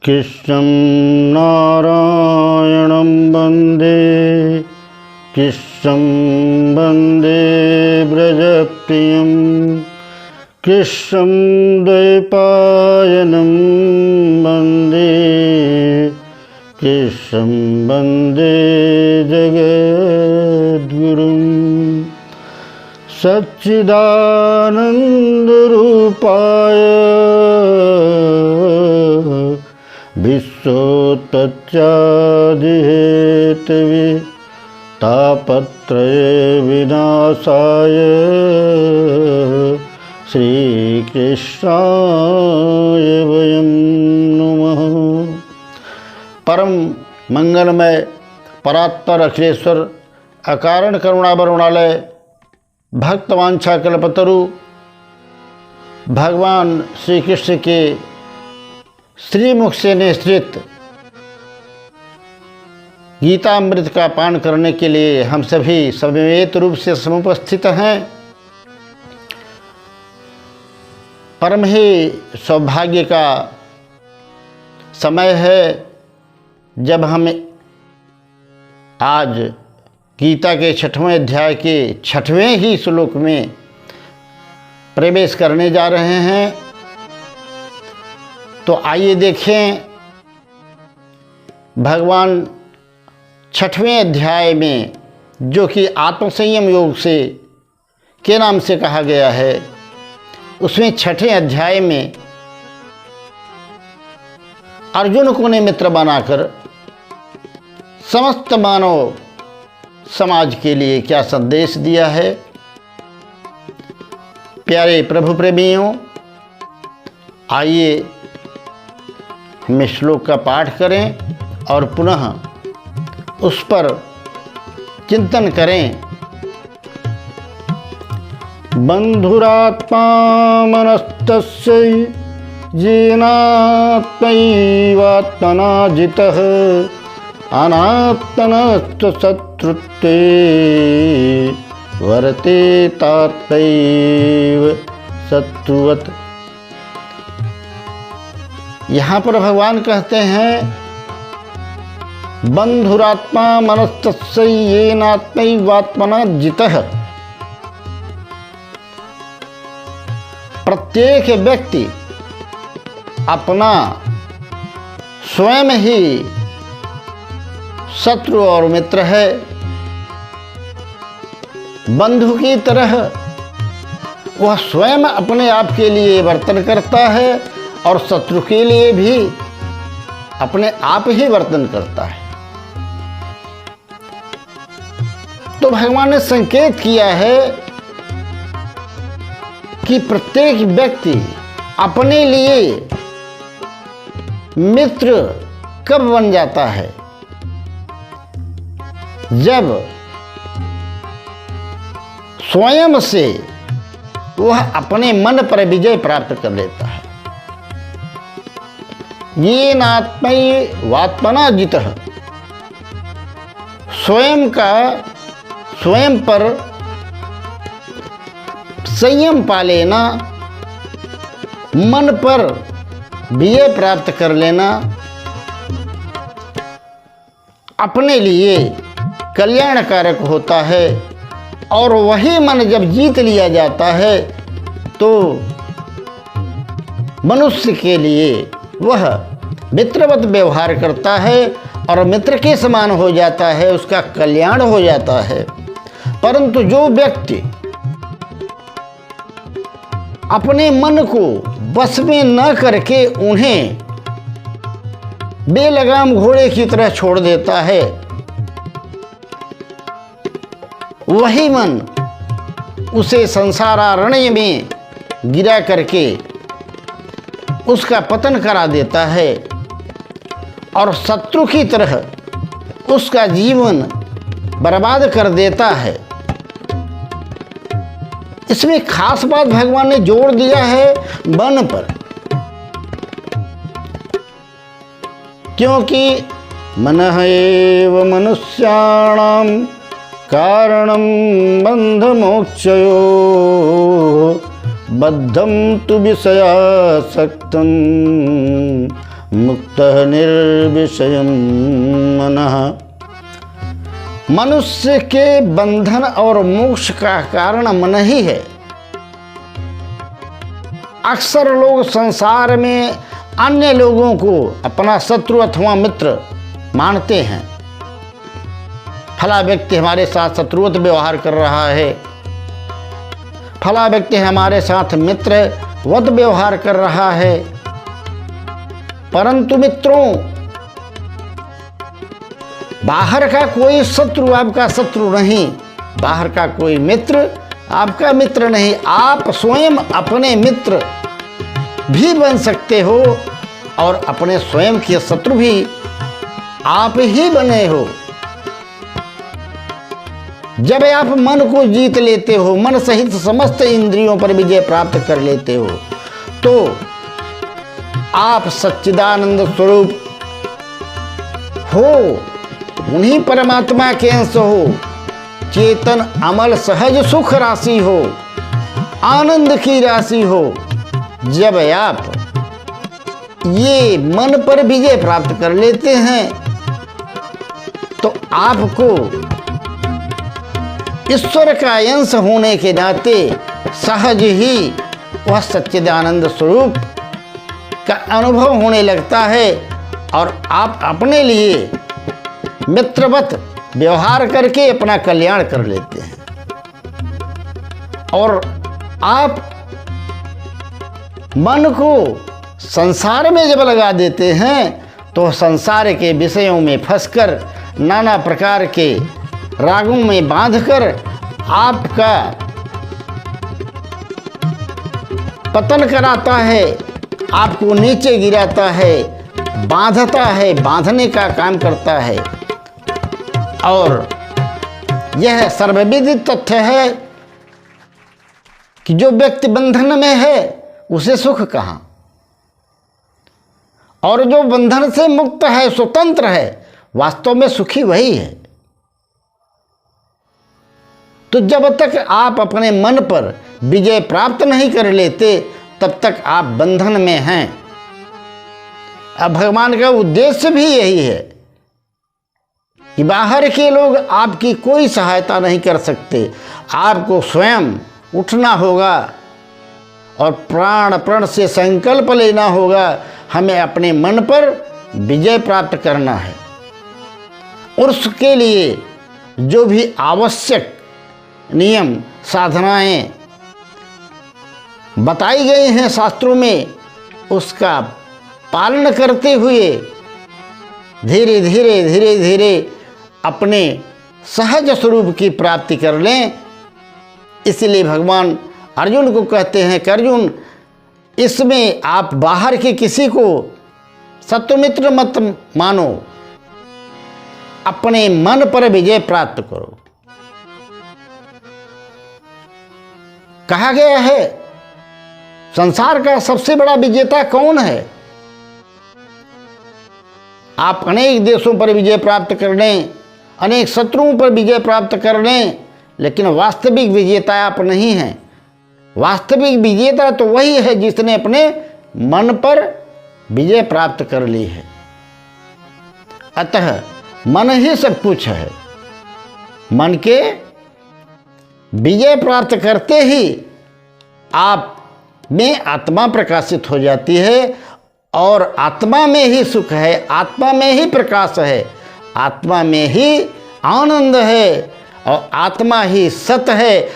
कृष्णं नारायणं वन्दे कृष्णं वन्दे व्रजप्रियं कृष्णं द्वैपायनं वन्दे कृष्णं वन्दे जगद्गुरुं सच्चिदानन्दरूपाय विश्वोत्पत्त्यादिहेतवे तापत्रय विनाशाय श्रीकृष्णाय वयं नमः। परम मंगलमय परात्पर अखिलेश्वर अकारण करुणा वरुणालय भक्तवांछा कल्पतरु भगवान श्री कृष्ण के श्रीमुख से निश्चित गीतामृत का पान करने के लिए हम सभी सविवेक रूप से समुपस्थित हैं। परम ही सौभाग्य का समय है जब हम आज गीता के 6वें अध्याय के 6वें ही श्लोक में प्रवेश करने जा रहे हैं। तो आइए देखें भगवान 6वें अध्याय में, जो कि आत्मसंयम योग से के नाम से कहा गया है, उसमें 6वें अध्याय में अर्जुन को ने मित्र बनाकर समस्त मानव समाज के लिए क्या संदेश दिया है। प्यारे प्रभु प्रेमियों, आइए हम श्लोक का पाठ करें और पुनः उस पर चिंतन करें। बंधुरात्मा मनस्तस्य येनात्मैवात्मना जितः अनात्मनस्तु शत्रुत्वे वर्ते तात्मैव शत्रुवत्। यहाँ पर भगवान कहते हैं, बंधुरात्मा मनस्तस्य येनात्मैवात्मना जितः। प्रत्येक व्यक्ति अपना स्वयं ही शत्रु और मित्र है। बंधु की तरह वह स्वयं अपने आप के लिए वर्तन करता है और शत्रु के लिए भी अपने आप ही वर्तन करता है। तो भगवान ने संकेत किया है कि प्रत्येक व्यक्ति अपने लिए मित्र कब बन जाता है, जब स्वयं से वह अपने मन पर विजय प्राप्त कर लेता है। ये नात्मैवात्मना जितः, स्वयं पर संयम पा लेना, मन पर विजय प्राप्त कर लेना, अपने लिए कल्याणकारक होता है। और वही मन जब जीत लिया जाता है तो मनुष्य के लिए वह मित्रवत व्यवहार करता है और मित्र के समान हो जाता है, उसका कल्याण हो जाता है। परंतु जो व्यक्ति अपने मन को बस में न करके उन्हें बेलगाम घोड़े की तरह छोड़ देता है, वही मन उसे संसारारण्य में गिरा करके उसका पतन करा देता है और शत्रु की तरह उसका जीवन बर्बाद कर देता है। इसमें खास बात भगवान ने जोड़ दिया है मन पर, क्योंकि मनः एव मनुष्याणां कारणं बन्धमोक्षयो बद्धं तु विषयासक्तं मुक्तः निर्विषयं मनः। मनुष्य के बंधन और मोक्ष का कारण मन ही है। अक्सर लोग संसार में अन्य लोगों को अपना शत्रु अथवा मित्र मानते हैं। फला व्यक्ति हमारे साथ शत्रुवत व्यवहार कर रहा है, फला व्यक्ति हमारे साथ मित्रवत व्यवहार कर रहा है। परंतु मित्रों, बाहर का कोई शत्रु आपका शत्रु नहीं, बाहर का कोई मित्र आपका मित्र नहीं। आप स्वयं अपने मित्र भी बन सकते हो और अपने स्वयं के शत्रु भी आप ही बने हो। जब आप मन को जीत लेते हो, मन सहित समस्त इंद्रियों पर विजय प्राप्त कर लेते हो, तो आप सच्चिदानंद स्वरूप हो, उन्हीं परमात्मा के अंश हो, चेतन अमल सहज सुख राशि हो, आनंद की राशि हो। जब आप ये मन पर विजय प्राप्त कर लेते हैं तो आपको ईश्वर का अंश होने के नाते सहज ही वह सच्चिदानंद स्वरूप का अनुभव होने लगता है और आप अपने लिए मित्रवत व्यवहार करके अपना कल्याण कर लेते हैं। और आप मन को संसार में जब लगा देते हैं तो संसार के विषयों में फंसकर नाना प्रकार के रागों में बांधकर आपका पतन कराता है, आपको नीचे गिराता है, बांधता है, बांधने का काम करता है। और यह सर्वविदित तथ्य है कि जो व्यक्ति बंधन में है उसे सुख कहाँ, और जो बंधन से मुक्त है, स्वतंत्र है, वास्तव में सुखी वही है। तो जब तक आप अपने मन पर विजय प्राप्त नहीं कर लेते तब तक आप बंधन में हैं। अब भगवान का उद्देश्य भी यही है कि बाहर के लोग आपकी कोई सहायता नहीं कर सकते, आपको स्वयं उठना होगा और प्राण प्रण से संकल्प लेना होगा, हमें अपने मन पर विजय प्राप्त करना है। और उसके लिए जो भी आवश्यक नियम साधनाएं बताई गई हैं शास्त्रों में, उसका पालन करते हुए धीरे धीरे धीरे धीरे अपने सहज स्वरूप की प्राप्ति कर लें। इसलिए भगवान अर्जुन को कहते हैं कि अर्जुन, इसमें आप बाहर के किसी को शत्रुमित्र मत मानो, अपने मन पर विजय प्राप्त करो। कहा गया है संसार का सबसे बड़ा विजेता कौन है? आप अनेक देशों पर विजय प्राप्त कर लें, अनेक शत्रुओं पर विजय प्राप्त कर लें, लेकिन वास्तविक विजेता आप नहीं हैं। वास्तविक विजेता तो वही है जिसने अपने मन पर विजय प्राप्त कर ली है। अतः मन ही सब कुछ है। मन के विजय प्राप्त करते ही आप में आत्मा प्रकाशित हो जाती है और आत्मा में ही सुख है, आत्मा में ही प्रकाश है, आत्मा में ही आनंद है और आत्मा ही सत है,